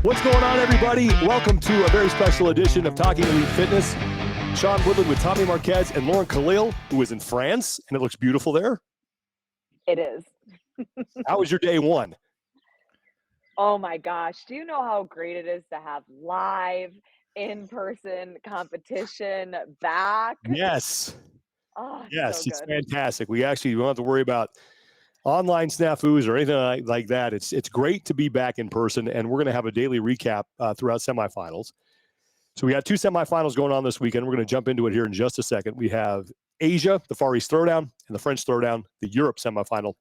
What's going on, everybody? Welcome to a very special edition of Talking Elite Fitness. Sean Woodland with Tommy Marquez and Lauren Khalil, who is in France, and it looks beautiful there. It is. How was your day one? Oh my gosh. Do you know how great it is to have live in-person competition back? Yes. Oh, Yes, so it's good. fantastic. We don't have to worry about online snafus or anything like that. It's great to be back in person, and we're going to have a daily recap throughout semifinals. So we got two semifinals going on this weekend. We're going to jump into it here in just a second. We have Asia, the Far East Throwdown, and the French Throwdown, the Europe semifinal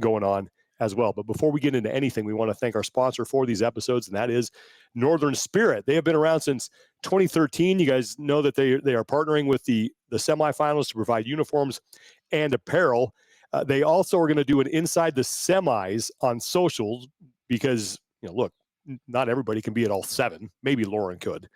going on as well. But before we get into anything, we want to thank our sponsor for these episodes, and that is Northern Spirit. They have been around since 2013. You guys know that they are partnering with the semifinals to provide uniforms and apparel. They also are going to do an inside the semis on socials because, look, not everybody can be at all seven. Maybe Lauren could.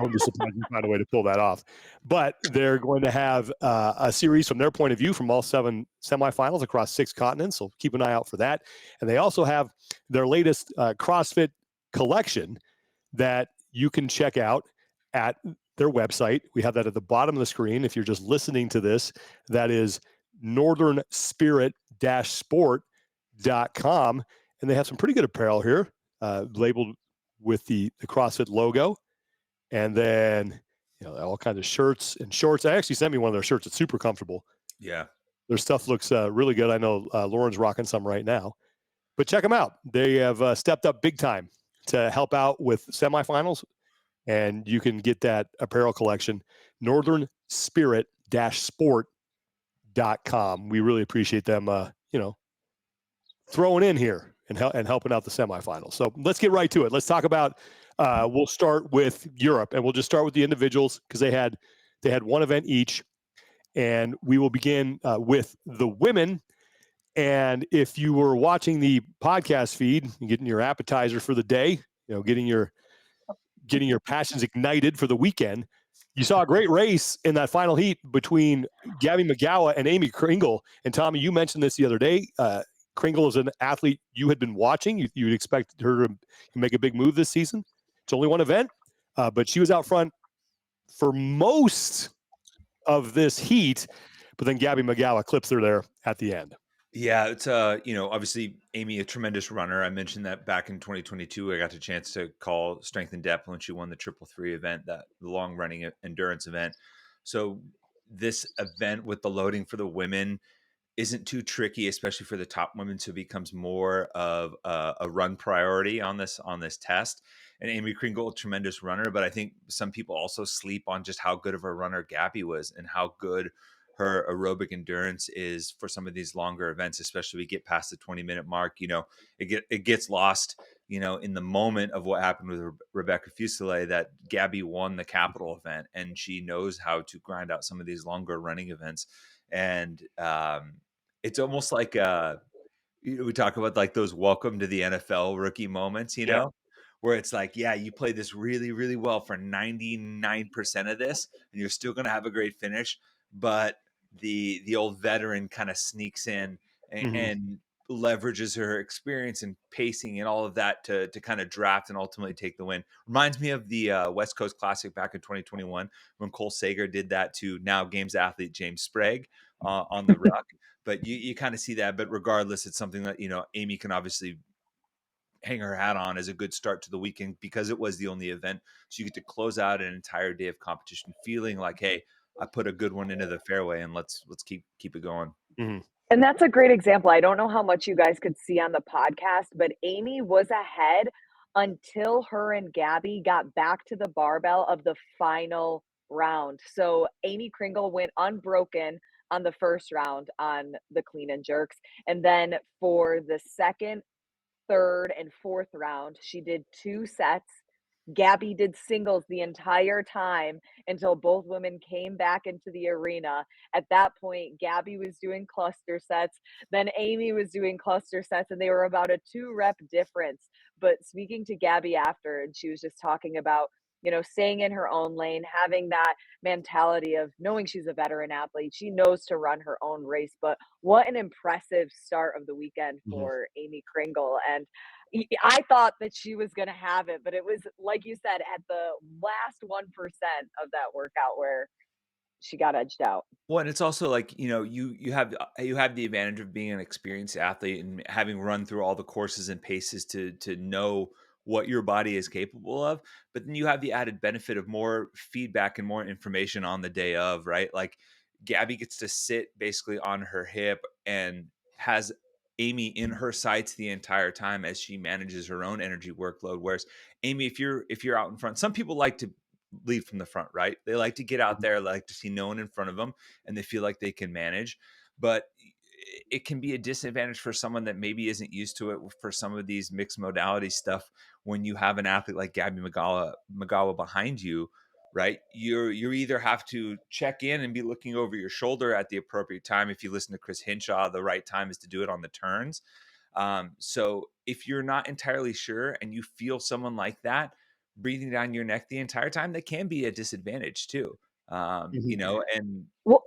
I would be surprised if you find a way to pull that off. But they're going to have a series from their point of view from all seven semifinals across 6 continents. So keep an eye out for that. And they also have their latest CrossFit collection that you can check out at their website. We have that at the bottom of the screen. If you're just listening to this, that is northernspirit-sport.com. And they have some pretty good apparel here labeled with the CrossFit logo. And then, all kinds of shirts and shorts. I actually sent me one of their shirts. It's super comfortable. Yeah. Their stuff looks really good. I know Lauren's rocking some right now. But check them out. They have stepped up big time to help out with semifinals. And you can get that apparel collection, northernspirit-sport.com. We really appreciate them, throwing in here and helping out the semifinals. So let's get right to it. Let's talk about we'll start with Europe, and we'll just start with the individuals because they had one event each, and we will begin with the women. And if you were watching the podcast feed, getting your appetizer for the day, getting your passions ignited for the weekend, you saw a great race in that final heat between Gabby McGowan and Amy Kringle. And Tommy, you mentioned this the other day. Kringle is an athlete you had been watching. You'd expect her to make a big move this season. It's only one event, but she was out front for most of this heat. But then Gabby McGowan clips her there at the end. Yeah, it's obviously Amy, a tremendous runner. I mentioned that back in 2022, I got a chance to call Strength in Depth when she won the 333 event, that long running endurance event. So this event with the loading for the women isn't too tricky, especially for the top women. So it becomes more of a run priority on this test. And Amy Kringle, a tremendous runner, but I think some people also sleep on just how good of a runner Gabby was and how good her aerobic endurance is for some of these longer events, especially we get past the 20-minute mark. It gets lost, in the moment of what happened with Rebecca Fuselier, that Gabby won the Capital event and she knows how to grind out some of these longer running events. And it's almost like we talk about like those welcome to the NFL rookie moments, where it's like, yeah, you play this really, really well for 99% of this and you're still going to have a great finish. But the old veteran kind of sneaks in and leverages her experience and pacing and all of that to kind of draft and ultimately take the win. Reminds me of the West Coast Classic back in 2021 when Cole Sager did that to now Games athlete James Sprague on the ruck. But you kind of see that. But regardless, it's something that, Amy can obviously hang her hat on as a good start to the weekend because it was the only event. So you get to close out an entire day of competition feeling like, hey, I put a good one into the fairway and let's keep it going. Mm-hmm. And that's a great example. I don't know how much you guys could see on the podcast, but Amy was ahead until her and Gabby got back to the barbell of the final round. So Amy Kringle went unbroken on the first round on the clean and jerks. And then for the second, third, and fourth round, she did 2 sets. Gabby did singles the entire time until both women came back into the arena. At that point, Gabby was doing cluster sets, then Amy was doing cluster sets, and they were about a 2-rep difference. But speaking to Gabby after, and she was just talking about, staying in her own lane, having that mentality of knowing she's a veteran athlete. She knows to run her own race. But what an impressive start of the weekend for Amy Kringle. And I thought that she was going to have it, but it was, like you said, at the last 1% of that workout where she got edged out. Well, and it's also like, you have the advantage of being an experienced athlete and having run through all the courses and paces to know what your body is capable of. But then you have the added benefit of more feedback and more information on the day of, right? Like Gabby gets to sit basically on her hip and has Amy in her sights the entire time as she manages her own energy workload. Whereas Amy, if you're out in front, some people like to lead from the front, right? They like to get out there, like to see no one in front of them, and they feel like they can manage. But it can be a disadvantage for someone that maybe isn't used to it for some of these mixed modality stuff when you have an athlete like Gabby Magawa behind you, right? You either have to check in and be looking over your shoulder at the appropriate time. If you listen to Chris Hinshaw, the right time is to do it on the turns. So if you're not entirely sure and you feel someone like that breathing down your neck the entire time, that can be a disadvantage too. Mhm. And Well,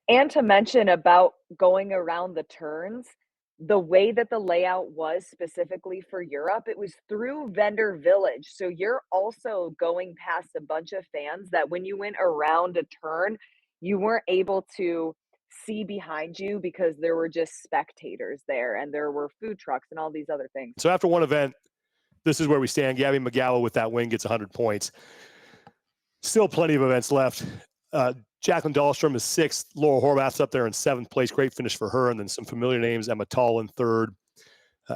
and to mention about going around the turns, the way that the layout was specifically for Europe, it was through Vendor Village. So you're also going past a bunch of fans that when you went around a turn, you weren't able to see behind you because there were just spectators there and there were food trucks and all these other things. So after one event, this is where we stand. Gabby McGowan with that win gets 100 points. Still plenty of events left. Jacqueline Dahlstrom is sixth. Laura Horvath's up there in seventh place. Great finish for her. And then some familiar names: Emma Tall in third.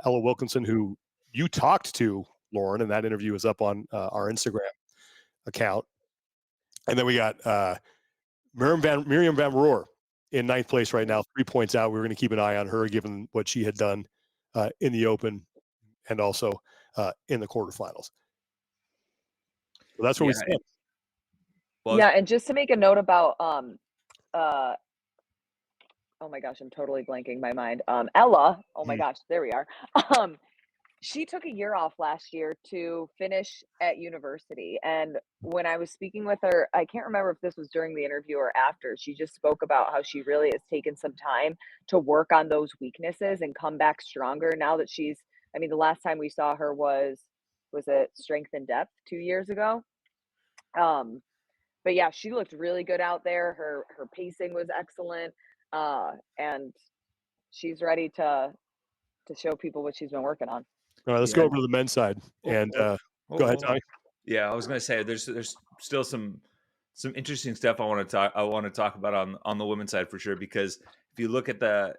Ella Wilkinson, who you talked to, Lauren, and that interview is up on our Instagram account. And then we got Miriam Van Roer in ninth place right now, 3 points out. We are going to keep an eye on her given what she had done in the Open and also in the quarterfinals. So that's where we yeah, stand. well, Yeah, and just to make a note about uh oh my gosh, I'm totally blanking my mind. Ella, oh my gosh, there we are. Um she took a year off last year to finish at university. And when I was speaking with her, I can't remember if this was during the interview or after, she just spoke about how she really has taken some time to work on those weaknesses and come back stronger now that she's, I mean, the last time we saw her was it Strength and Depth 2 years ago? Um, but yeah, she looked really good out there. Her pacing was excellent. And she's ready to show people what she's been working on. All right, let's yeah. go over to the men's side. And go ahead, Hold on. Tommy. Yeah, I was gonna say there's still some interesting stuff I want to talk about on the women's side for sure, because if you look at the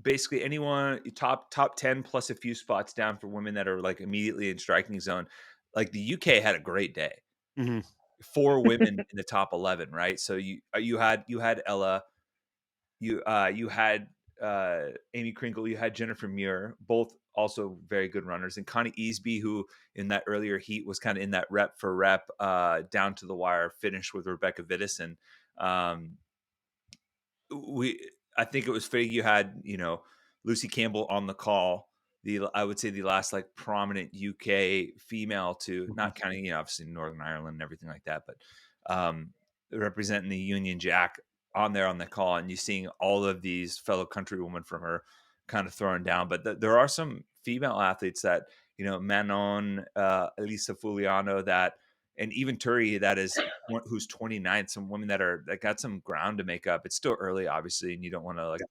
basically anyone top 10 plus a few spots down for women that are like immediately in striking zone, like the UK had a great day. Mm-hmm. 4 women in the top 11, right? So you had Ella, you had Amy Krinkle, you had Jennifer Muir, both also very good runners, and Connie Easby, who in that earlier heat was kind of in that rep for rep down to the wire finish with Rebecca Vidison. Um, we I think it was fitting you had Lucy Campbell on the call. I would say the last like prominent UK female to, not counting obviously Northern Ireland and everything like that, but representing the Union Jack on there on the call, and you seeing all of these fellow countrywomen from her kind of throwing down. But there are some female athletes that Manon, Elisa Fuliano, that, and even Turi, that is who's 29. Some women that got some ground to make up. It's still early, obviously, and you don't want to like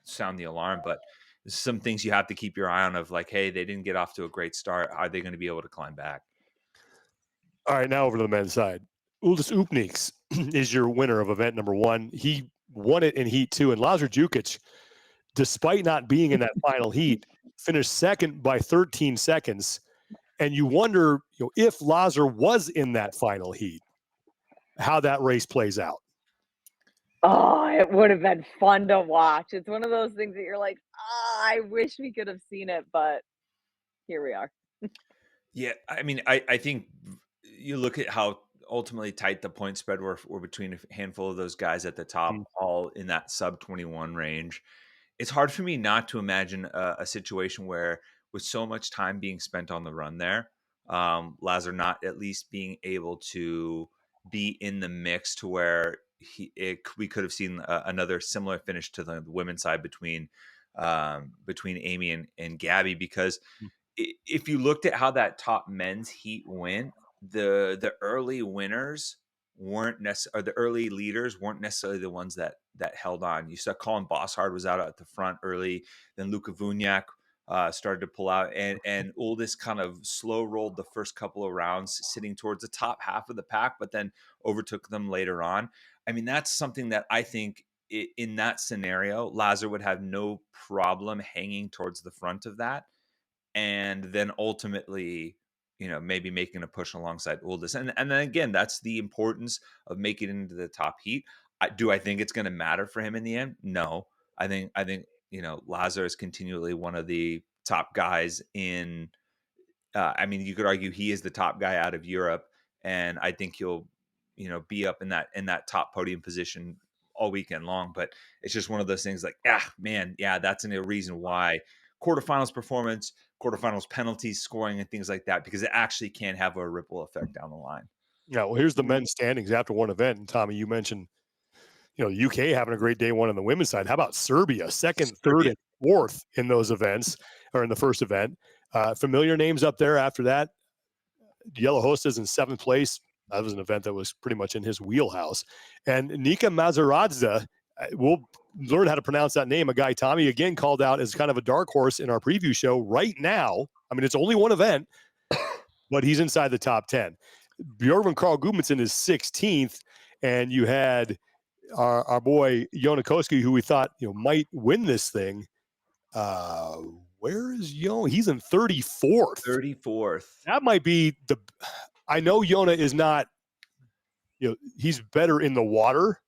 sound the alarm, but some things you have to keep your eye on of like, hey, they didn't get off to a great start. Are they going to be able to climb back? All right, now over to the men's side. Uldis Upniks is your winner of event number one. He won it in heat two, and Lazar Jukic, despite not being in that final heat, finished second by 13 seconds. And you wonder, if Lazar was in that final heat, how that race plays out. Oh, it would have been fun to watch. It's one of those things that you're like, I wish we could have seen it, but here we are. Yeah, I mean, I think you look at how ultimately tight the point spread were between a handful of those guys at the top, all in that sub 21 range. It's hard for me not to imagine a situation where, with so much time being spent on the run there, Lazar not at least being able to be in the mix to where we could have seen another similar finish to the women's side between between Amy and Gabby, because Mm. if you looked at how that top men's heat went, the early winners weren't necessarily, or the early leaders weren't necessarily the ones that held on. You saw Colin Bosshard was out at the front early, then Luka Vuniak started to pull out, and Oldest kind of slow rolled the first couple of rounds, sitting towards the top half of the pack, but then overtook them later on. I mean, that's something that I think in that scenario, Lazar would have no problem hanging towards the front of that, and then ultimately, maybe making a push alongside Oldest. And then again, that's the importance of making it into the top heat. I think it's going to matter for him in the end? No. I think Lazar is continually one of the top guys in. I mean, you could argue he is the top guy out of Europe, and I think he'll, be up in that top podium position all weekend long. But it's just one of those things like, man, yeah, that's a reason why quarterfinals performance, quarterfinals penalties, scoring, and things like that, because it actually can have a ripple effect down the line. Yeah, well, here's the Mhm. men's standings after one event. And Tommy, you mentioned, UK having a great day one on the women's side. How about Serbia, second, third, Serbia. and fourth in those events, or in the first event? Familiar names up there after that. Yellow Hostas in seventh place. That was an event that was pretty much in his wheelhouse. And Nika Mazaradze, we'll learn how to pronounce that name. A guy Tommy again called out as kind of a dark horse in our preview show right now. I mean, it's only one event, but he's inside the top 10. Bjorgvin Carl Gudmundsson is 16th, and you had our boy Jonakoski, who we thought might win this thing. Where is Yon? He's in 34th. 34th. That might be the. I know Yona is not. He's better in the water,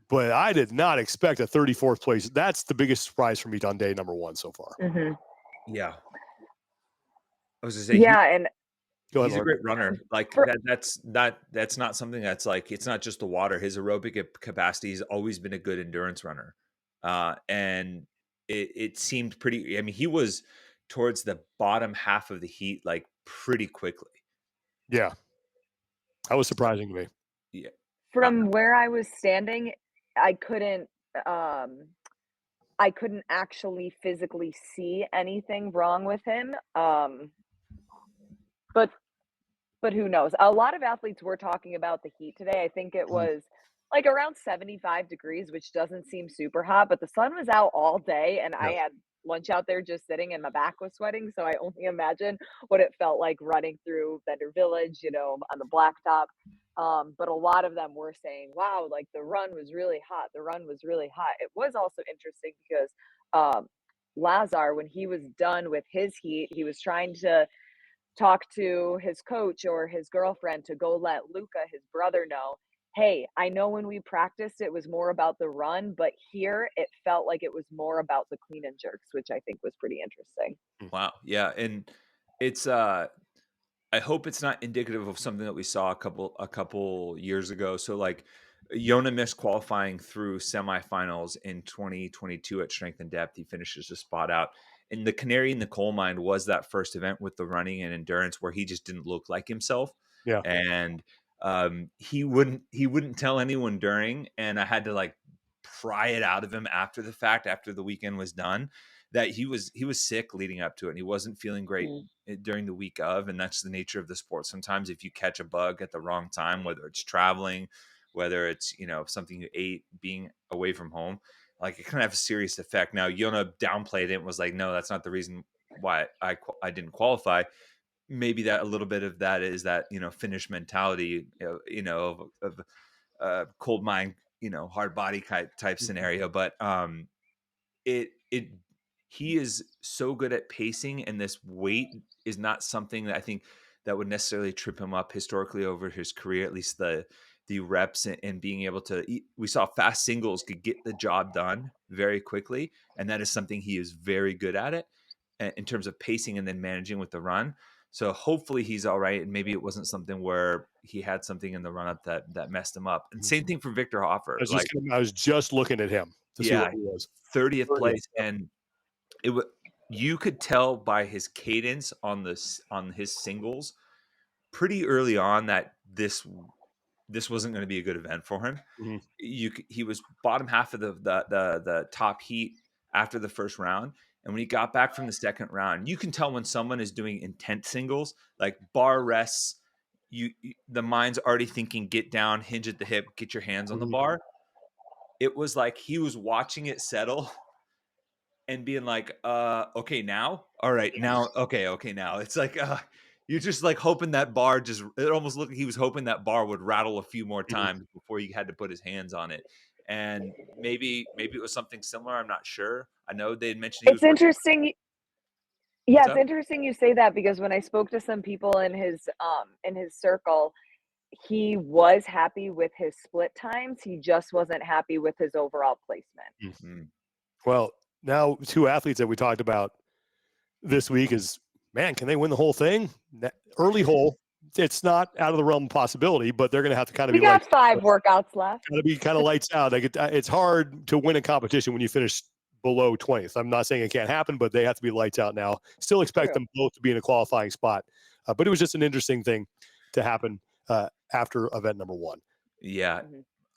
but I did not expect a 34th place. That's the biggest surprise for me on day number one so far. Mhm. Yeah. I was gonna say Yeah, and Go ahead, he's a Lauren. great runner. Like for that's not something that's like, it's not just the water. His aerobic capacity has always been a good endurance runner. And it seemed pretty, I mean, he was towards the bottom half of the heat like pretty quickly. Yeah, that was So surprising to me. yeah. Uh, from where I was standing, I couldn't, um I couldn't actually physically see anything wrong with him, but who knows? A lot of athletes were talking about the heat today. I think it Mhm. was like around 75 degrees, which doesn't seem super hot, but the sun was out all day and I Yeah. had lunch out there just sitting and my back was sweating. So I only imagine what it felt like running through Vendor Village, on the blacktop. But a lot of them were saying, wow, like the run was really hot. The run was really hot. It was also interesting because Lazar, when he was done with his heat, he was trying to talk to his coach or his girlfriend to go let Luca, his brother, know, hey, I know when we practiced it was more about the run, but here it felt like it was more about the clean and jerks, which I think was pretty interesting. wow. Yeah. And it's I hope it's not indicative of something that we saw a couple years ago. So like Yona missed qualifying through semifinals in 2022 at Strength and Depth. He finishes a spot out. And the canary in the coal mine was that first event with the running and endurance where he just didn't look like himself. Yeah. And he wouldn't tell anyone during, and I had to like pry it out of him after the fact, after the weekend was done, that he was sick leading up to it and he wasn't feeling great Mm. during the week of. And that's the nature of the sport. Sometimes if you catch a bug at the wrong time, whether it's traveling, whether it's something you ate, being away from home, like it can have a serious effect. Now Yona downplayed it and was like, no, that's not the reason why I didn't qualify. Maybe that a little bit of that is that Finnish mentality, of cold mind, hard body type Mhm. scenario. But it he is so good at pacing, and this weight is not something that I think that would necessarily trip him up historically over his career. At least the reps and being able to we saw fast singles could get the job done very quickly, and that is something he is very good at it in terms of pacing and then managing with the run. So hopefully he's all right, and maybe it wasn't something where he had something in the run up that messed him up. And same thing for Victor Hoffer. Like, I was just looking at him to see what yeah, he was. 30th 30th. place, and it was, you could tell by his cadence on his singles pretty early on that this wasn't going to be a good event for him. Mhm. He was bottom half of the top heat after the first round. And when he got back from the second round, you can tell when someone is doing intense singles, like bar rests, the mind's already thinking, get down, hinge at the hip, get your hands on the bar. It was like he was watching it settle and being like, okay, now, all right, now, okay, now. It's like you're just like hoping that bar it almost looked like he was hoping that bar would rattle a few more times before he had to put his hands on it. And maybe it was something similar. I'm not sure. I know they had mentioned he It's was working. interesting. What's Yeah, it's up? interesting you say that because when I spoke to some people in his circle, he was happy with his split times. He just wasn't happy with his overall placement. Mm. Well, now 2 athletes that we talked about this week is, man, can they win the whole thing? Early hole, it's not out of the realm of possibility, but they're going to have to kind of We be like, got 5 workouts left. got to be kind of lights out. Like it's hard to win a competition when you finish below 20th. I'm not saying it can't happen, but they have to be lights out now. Still expect True. them both to be in a qualifying spot. But it was just an interesting thing to happen after event number 1. Yeah.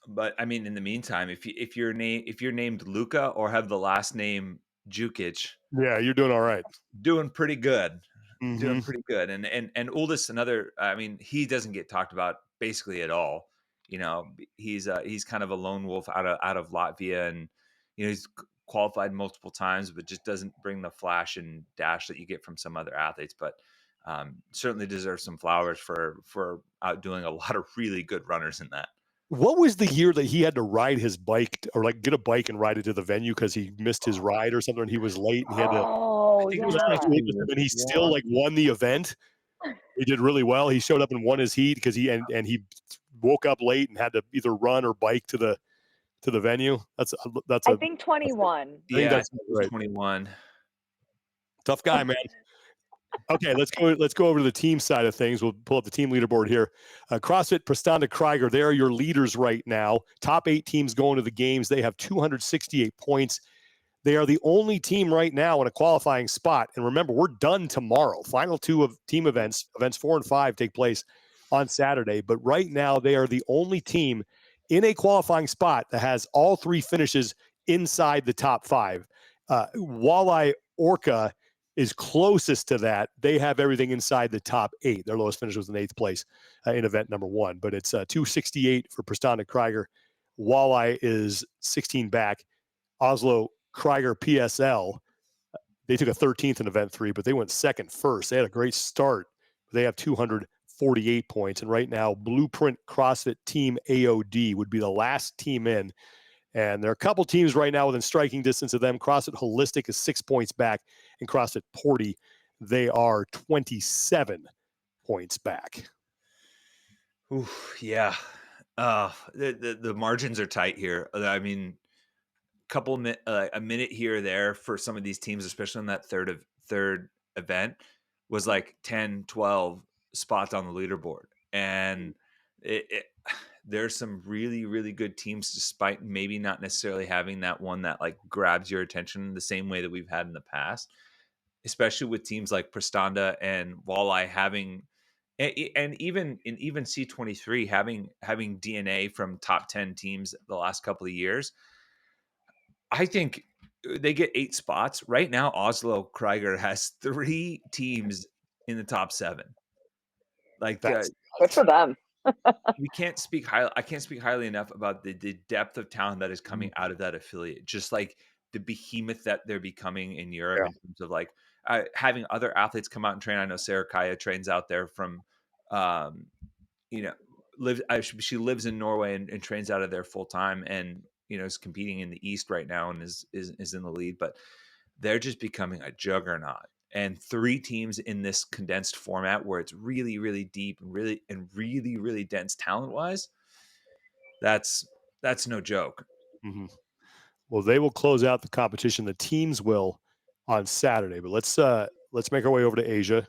But I mean, in the meantime, if you're named Luca or have the last name Jukic, Yeah, you're doing all right. doing pretty good. Doing Mm-hmm. pretty good. And Uldis, another, I mean, he doesn't get talked about basically at all. You know, he's kind of a lone wolf out of Latvia, and he's qualified multiple times, but just doesn't bring the flash and dash that you get from some other athletes. But certainly deserves some flowers for outdoing a lot of really good runners in that. What was the year that he had to ride his bike or like get a bike and ride it to the venue because he missed his ride or something? And he was late and he had to. Oh, I think it was yeah. and he still like won the event. He did really well. He showed up and won his heat because he woke up late and had to either run or bike to the venue. I think 21. I think that's it was right. 21. Tough guy, man. Okay, let's go over to the team side of things. We'll pull up the team leaderboard here. CrossFit, Prestanda, Krieger, they are your leaders right now. Top 8 teams going to the games. They have 268 points. They are the only team right now in a qualifying spot. And remember, we're done tomorrow. Final 2 of team events 4 and 5 take place on Saturday. But right now, they are the only team in a qualifying spot that has all 3 finishes inside the top 5. Walleye Orca is closest to that. They have everything inside the top 8. Their lowest finish was in 8th place in event number 1. But it's 268 for Prestanda Krieger. Walleye is 16 back. Oslo Krieger PSL, they took a 13th in event 3, but they went second first. They had a great start. They have 248 points. And right now, Blueprint CrossFit Team AOD would be the last team in. And there are a couple teams right now within striking distance of them. CrossFit Holistic is 6 points back, and CrossFit Porty, they are 27 points back. Ooh, yeah. The margins are tight here. I mean, a minute here or there for some of these teams, especially on that third event, was like 10, 12 spots on the leaderboard. And there's some really, really good teams, despite maybe not necessarily having that one that like grabs your attention the same way that we've had in the past, especially with teams like Prestanda and Walleye having, and even C23 having DNA from top 10 teams the last couple of years. I think they get 8 spots right now. Oslo Krieger has 3 teams in the top 7. Like That's Good for them. we can't speak highly. I can't speak highly enough about the depth of talent that is coming out of that affiliate. Just like the behemoth that they're becoming in Europe in terms of like having other athletes come out and train. I know Sarah Kaya trains out there from, she lives in Norway and trains out of there full time, and is competing in the East right now and is in the lead. But they're just becoming a juggernaut. And 3 teams in this condensed format where it's really, really deep and really, really dense talent wise. That's no joke. Mm-hmm. Well, they will close out the competition. The teams will on Saturday. But let's make our way over to Asia.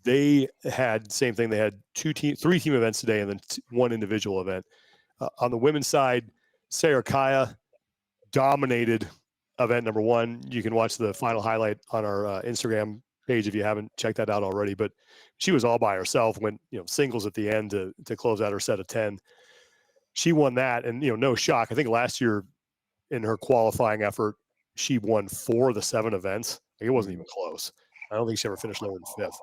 They had same thing. They had 3 team events today, and then 1 individual event. On the women's side, Sarah Kaya dominated event number 1. You can watch the final highlight on our Instagram page if you haven't checked that out already. But she was all by herself, went singles at the end to close out her set of 10. She won that, and no shock. I think last year in her qualifying effort, she won 4 of the 7 events. Like, it wasn't even close. I don't think she ever finished lower than 5th.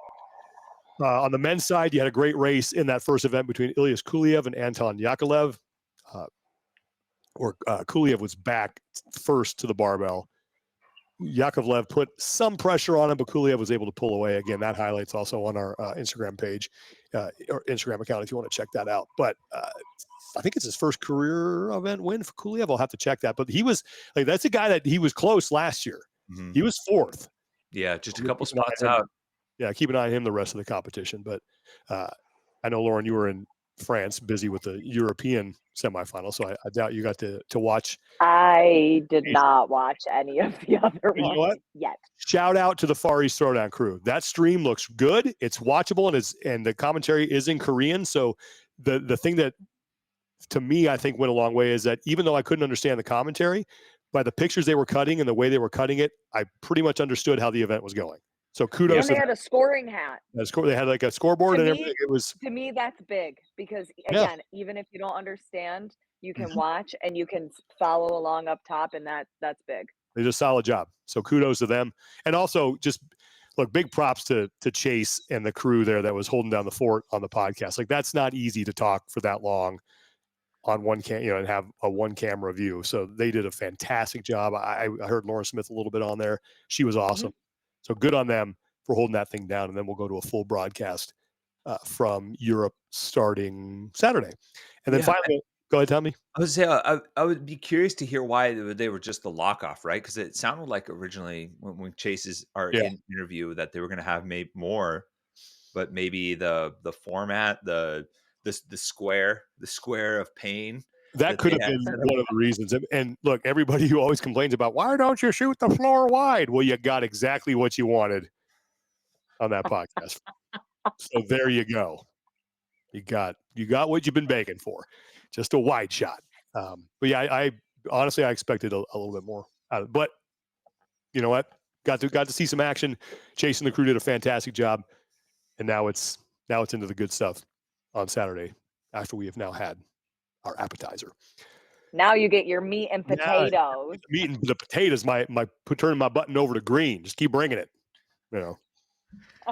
On the men's side, you had a great race in that first event between Ilyas Kuliev and Anton Yakovlev. Kuliev was back first to the barbell. Yakovlev put some pressure on him, but Kuliev was able to pull away. Again, that highlight's also on our Instagram page or Instagram account if you want to check that out. But I think it's his first career event win for Kuliev. I'll have to check that. But he was like, that's a guy that he was close last year. Mm-hmm. He was 4th. Yeah, just a couple spots out. Yeah, keep an eye on him the rest of the competition. But I know, Lauren, you were in France busy with the European semifinal, so I doubt you got to watch. I did not watch any of the other You know ones what? yet. Shout out to the Far East Throwdown crew. That stream looks good. It's watchable, and the commentary is in Korean. So the thing that, to me, I think went a long way is that even though I couldn't understand the commentary, by the pictures they were cutting and the way they were cutting it, I pretty much understood how the event was going. So kudos And to they had a scoring hat. they had like a scoreboard To and me- everything. It was, To me, that's big because, Yeah. again, even if you don't understand, you can Mhm. watch and you can follow along up top, and that's big. they did a solid job. So kudos to them. And also, just look, big props to Chase and the crew there that was holding down the fort on the podcast. Like, that's not easy to talk for that long on one and have a one camera view. So they did a fantastic job. I heard Lauren Smith a little bit on there. She was awesome. So good on them for holding that thing down. And then we'll go to a full broadcast from Europe starting Saturday. And then finally, go ahead, Tommy. I would be curious to hear why they were just the lock off, right? Because it sounded like originally when Chase's interview that they were going to have maybe more, but maybe the format, the square of pain. That could have been one of the reasons. And look, everybody who always complains about, why don't you shoot the floor wide? Well, you got exactly what you wanted on that podcast. So there you go. You got what you've been begging for. Just a wide shot. But yeah, I honestly, I expected a little bit more out of it. But you know what? Got to see some action. Chase and the crew did a fantastic job. And now it's into the good stuff on Saturday after we have now had our appetizer. Now you get your meat and potatoes. Meat and the potatoes, turning my button over to green. Just keep bringing it. You know.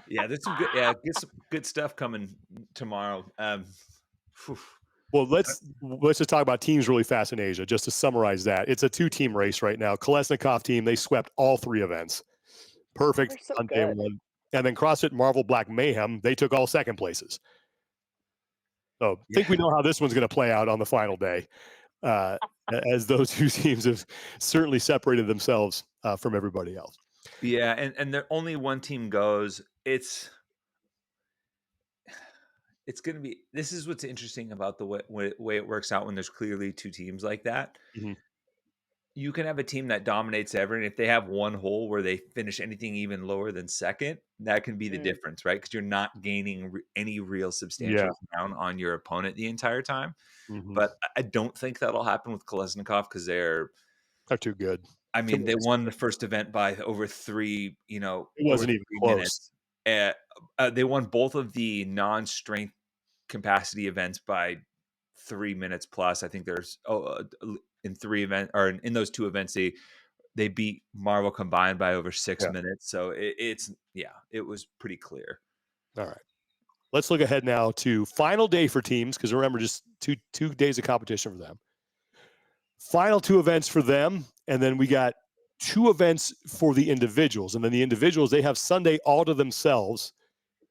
Yeah, there's some good stuff coming tomorrow. Well, let's just talk about teams really fast in Asia. Just to summarize that, it's a 2-team race right now. Kolesnikov team, they swept all 3 events. Perfect on day 1. And then CrossFit Marvel Black Mayhem, they took all 2nd places. So I think we know how this one's going to play out on the final day, as those 2 teams have certainly separated themselves from everybody else. Yeah, and the only one team goes. It's going to be. This is what's interesting about the way it works out when there's clearly 2 teams like that. Mm-hmm. You can have a team that dominates ever, and if they have one hole where they finish anything even lower than 2nd, that can be the difference, right? Because you're not gaining any real substantial ground on your opponent the entire time. Mm-hmm. But I don't think that'll happen with Kolesnikov because they're too good. I mean, they won the first event by over 3. It wasn't even close. They won both of the non-strength capacity events by 3 minutes plus. I think there's in 3 events, or in those 2 events, they beat Marvel combined by over 6 minutes. So it was pretty clear. All right, let's look ahead now to final day for teams, because remember, just two days of competition for them. Final 2 events for them, and then we got 2 events for the individuals, and then the individuals, they have Sunday all to themselves,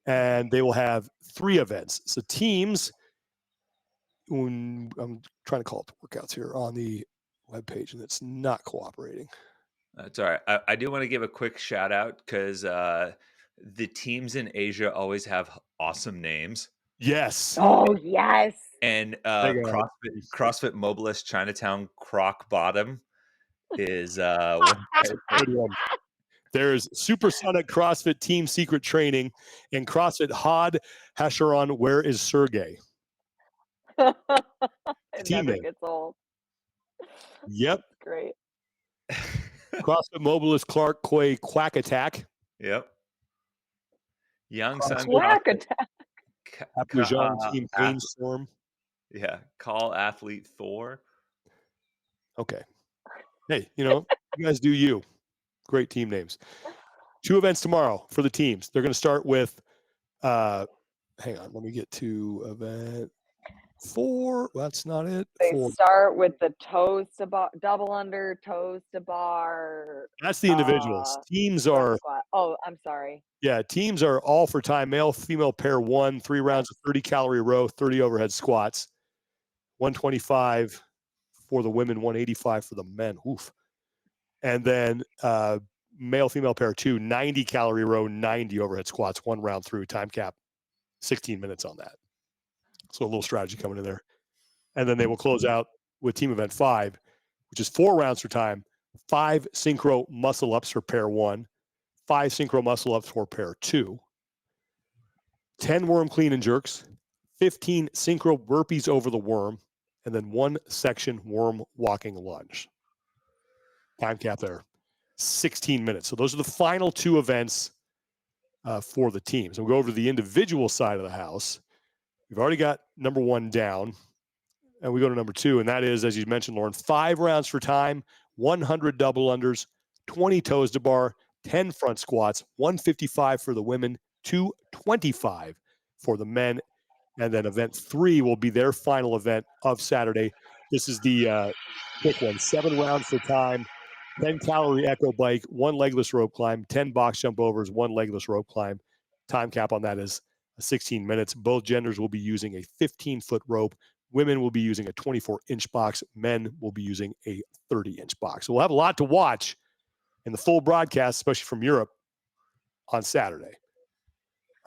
and they will have 3 events. So teams, I'm trying to call up the workouts here on the webpage, and it's not cooperating. That's all right. I do want to give a quick shout out because the teams in Asia always have awesome names. Yes. Oh, yes. And CrossFit Mobilist Chinatown Croc Bottom is one. There's Supersonic CrossFit Team Secret Training and CrossFit Hod Hasharon. Where is Sergey? It never gets old. Yep. That's great. CrossFit Mobilist Clark Quay Quack Attack. Yep. Young Sun Quack Attack. Team Brainstorm. Yeah. Call Athlete Thor. Okay. Hey, You guys do you. Great team names. 2 events tomorrow for the teams. They're going to start with, hang on, let me get to event 4. That's not it. They 4. start with the toes to bar, double under, toes to bar, That's the individuals. Teams front are, squat. Oh, I'm sorry. yeah, teams are all for time. Male, female pair 1, 3 rounds of 30-calorie row, 30 overhead squats, 125 for the women, 185 for the men. Oof. And then male, female pair 2, 90-calorie row, 90 overhead squats, 1 round through, time cap, 16 minutes on that. So a little strategy coming in there. And then they will close out with team event 5, which is 4 rounds for time, 5 synchro muscle ups for pair 1, 5 synchro muscle ups for pair 2, 10 worm clean and jerks, 15 synchro burpees over the worm, and then 1 section worm walking lunge. Time cap there, 16 minutes. So those are the final 2 events for the teams. And we'll go over to the individual side of the house. We've already got number 1 down. And we go to number 2, and that is, as you mentioned, Lauren, 5 rounds for time, 100 double unders, 20 toes to bar, 10 front squats, 155 for the women, 225 for the men. And then event 3 will be their final event of Saturday. This is the quick one, 7 rounds for time, 10 calorie echo bike, 1 legless rope climb, 10 box jump overs, 1 legless rope climb. Time cap on that is 16 minutes. Both genders will be using a 15-foot rope. Women will be using a 24-inch box. Men will be using a 30-inch box. So we'll have a lot to watch in the full broadcast, especially from Europe, on Saturday.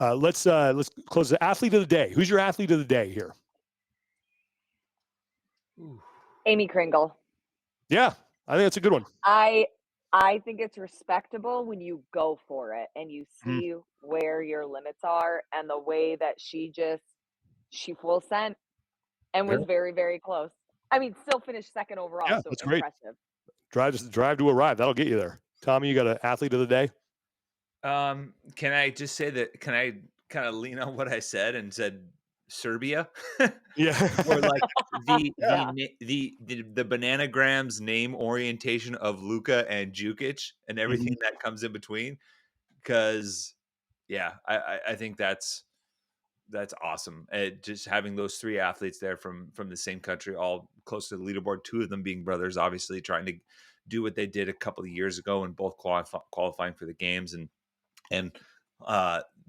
Let's close the athlete of the day. Who's your athlete of the day here? Amy Kringle. Yeah, I think that's a good one. I think it's respectable when you go for it and you see where your limits are, and the way that she full sent and was very, very close. I mean, still finished second overall, Yeah, so that's great. impressive. Drive to arrive. That'll get you there. Tommy, you got an athlete of the day? Can I just say that? Can I kind of lean on what I said and said Serbia? Yeah. Or like Yeah. the bananagrams name orientation of Luka and Jukic and everything that comes in between. Because yeah, I think that's awesome. Just having those 3 athletes there from the same country, all close to the leaderboard. 2 of them being brothers, obviously trying to do what they did a couple of years ago and both qualifying for the games and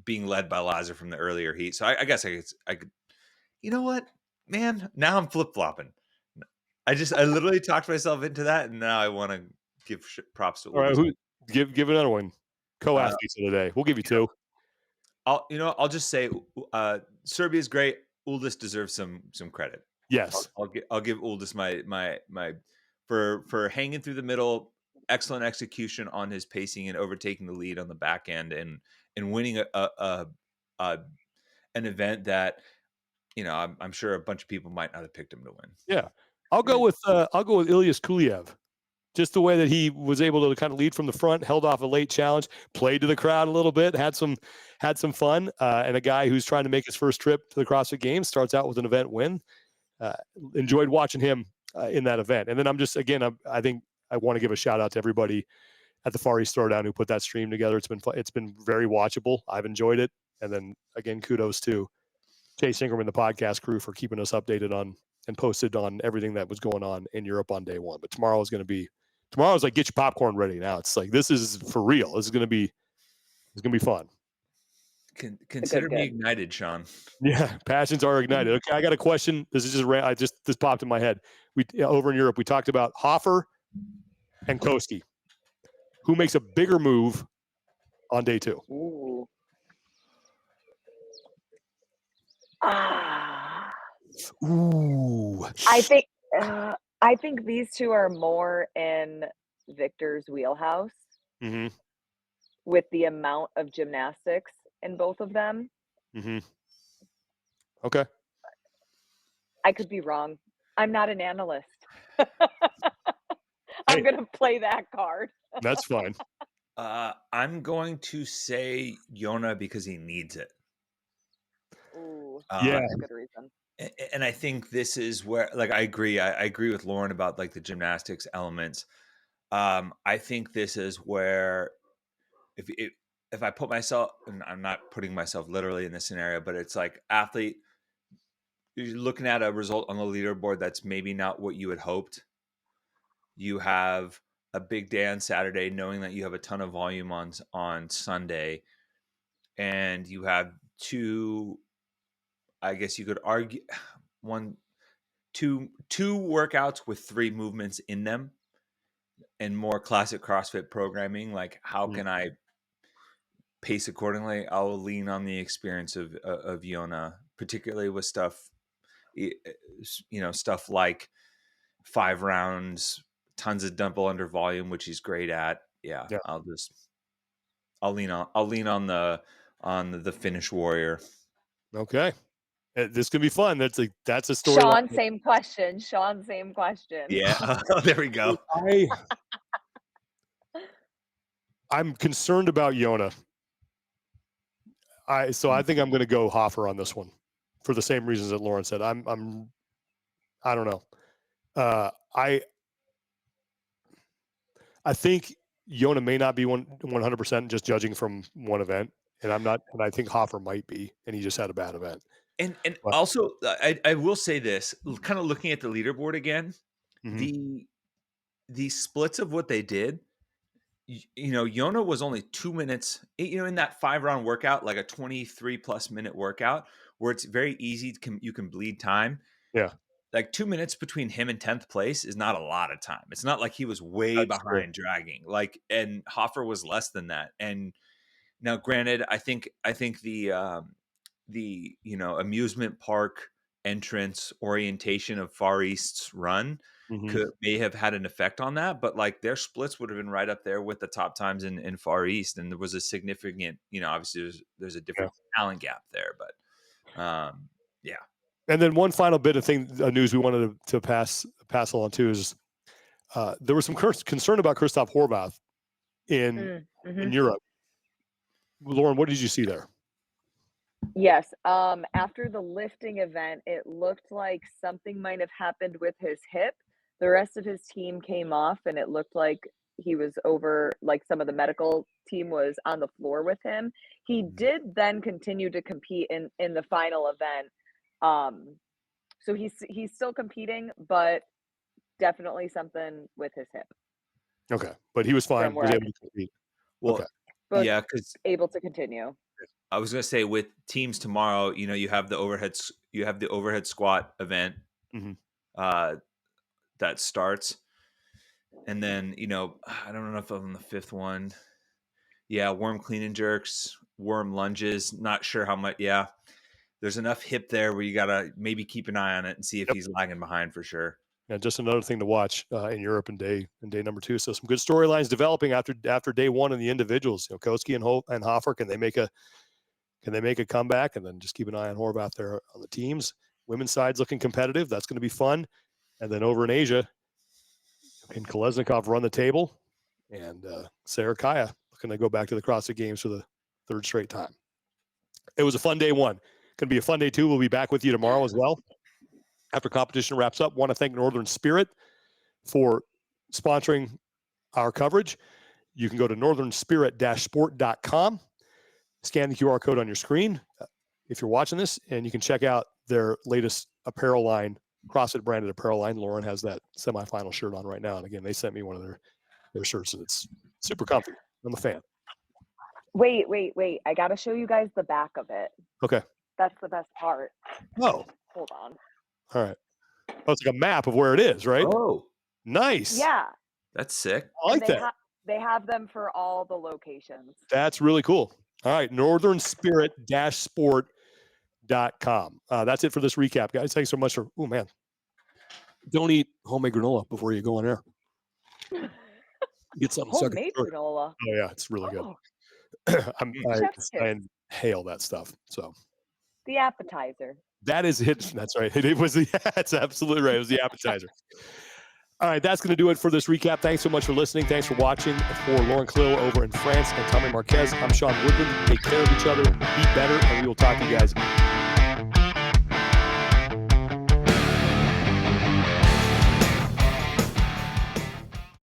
being led by Lazar from the earlier heat. So I guess I could, you know what, man, now I'm flip flopping. I literally talked myself into that, and now I want to give props to. All right, give another one. Co-athletes of the day. We'll give you 2. I'll just say Serbia's great. Uldis deserves some credit. Yes. I'll give Uldis my for hanging through the middle. Excellent execution on his pacing and overtaking the lead on the back end and winning an event that, you know, I'm sure a bunch of people might not have picked him to win. Yeah. I'll go with Ilyas Kuliev. Just the way that he was able to kind of lead from the front, held off a late challenge, played to the crowd a little bit, had some fun, and a guy who's trying to make his first trip to the CrossFit Games starts out with an event win. Enjoyed watching him in that event. And then I think I want to give a shout out to everybody at the Far East Throwdown who put that stream together. It's been fun. It's been very watchable. I've enjoyed it. And then again, kudos to Chase Ingram, the podcast crew, for keeping us updated on and posted on everything that was going on in Europe on day 1. But tomorrow's like, get your popcorn ready. Now it's like, this is for real. It's going to be fun. Consider me ignited, Sean. Yeah, passions are ignited. Okay, I got a question. This is this popped in my head. We over in Europe, we talked about Hofer and Koski. Who makes a bigger move on day 2? Ooh. Ooh. I think these 2 are more in Victor's wheelhouse with the amount of gymnastics in both of them. Okay. I could be wrong. I'm not an analyst. I'm going to play that card. That's fine. I'm going to say Yona because he needs it. Ooh, yeah, that's a good reason. And I think this is where, like, I agree with Lauren about like the gymnastics elements. I think this is where if I put myself, and I'm not putting myself literally in this scenario, but it's like athlete, you're looking at a result on the leaderboard that's maybe not what you had hoped. You have a big day on Saturday, knowing that you have a ton of volume on Sunday, and you have two, I guess you could argue, two workouts with 3 movements in them, and more classic CrossFit programming. Like, how can I pace accordingly? I'll lean on the experience of Yona, particularly with stuff, stuff like 5 rounds, tons of dumbbell under volume, which he's great at. Yeah. I'll lean on the finish warrior. Okay. This could be fun. That's a story. Sean, same question. Yeah. There we go. I'm concerned about Yona. I think I'm going to go Hofer on this one for the same reasons that Lauren said. I don't know. I think Yona may not be 100% just judging from one event, and I think Hofer might be, and he just had a bad event. And also, I will say this, kind of looking at the leaderboard again, the splits of what they did, Yona was only 2 minutes, in that 5-round workout, like a 23 plus minute workout where it's very easy. You can bleed time. Yeah. Like 2 minutes between him and 10th place is not a lot of time. It's not like he was way behind dragging, and Hofer was less than that. And now granted, I think the amusement park entrance orientation of Far East's run may have had an effect on that, but like their splits would have been right up there with the top times in Far East, and there was a significant, obviously there's a different talent gap there, but yeah. And then one final bit of news we wanted to pass along too is there was some concern about Christoph Horvath in Europe. Lauren, what did you see there? Yes. After the lifting event, it looked like something might have happened with his hip. The rest of his team came off, and it looked like he was over, like some of the medical team was on the floor with him. He did then continue to compete in the final event. So he's still competing, but definitely something with his hip. Okay. But he was fine. He was able to compete. Well, okay. But yeah, because able to continue. I was gonna say with teams tomorrow, you have the overhead squat event that starts, and then I don't know if I'm on the 5th one. Yeah, worm clean and jerks, worm lunges. Not sure how much. Yeah, there's enough hip there where you gotta maybe keep an eye on it and see if he's lagging behind for sure. Yeah, just another thing to watch in Europe in day number 2. So some good storylines developing after day 1 in the individuals. Koski and Hofer, can they make a comeback? And then just keep an eye on Horvath there on the teams. Women's side's looking competitive. That's going to be fun. And then over in Asia, can Kolesnikov run the table? And Sarah Kaya looking to go back to the CrossFit Games for the 3rd straight time. It was a fun day 1. Going to be a fun day 2. We'll be back with you tomorrow as well. After competition wraps up, want to thank Northern Spirit for sponsoring our coverage. You can go to northernspirit-sport.com, scan the QR code on your screen if you're watching this, and you can check out their latest apparel line, CrossFit branded apparel line. Lauren has that semifinal shirt on right now. And again, they sent me one of their shirts, and it's super comfy. I'm a fan. Wait. I got to show you guys the back of it. Okay. That's the best part. Oh. Hold on. All right. Oh, it's like a map of where it is, right? Oh. Nice. Yeah. That's sick. I like that. They have them for all the locations. That's really cool. All right. northernspirit-sport.com. That's it for this recap, guys. Thanks so much for, oh man. Don't eat homemade granola before you go on air. Get something. Homemade granola. Oh yeah, it's really good. I inhale that stuff. So the appetizer. That is it. That's right. That's absolutely right. It was the appetizer. All right, that's going to do it for this recap. Thanks so much for listening. Thanks for watching. For Lauren Clill over in France and Tommy Marquez, I'm Sean Woodland. Take care of each other. Be better, and we will talk to you guys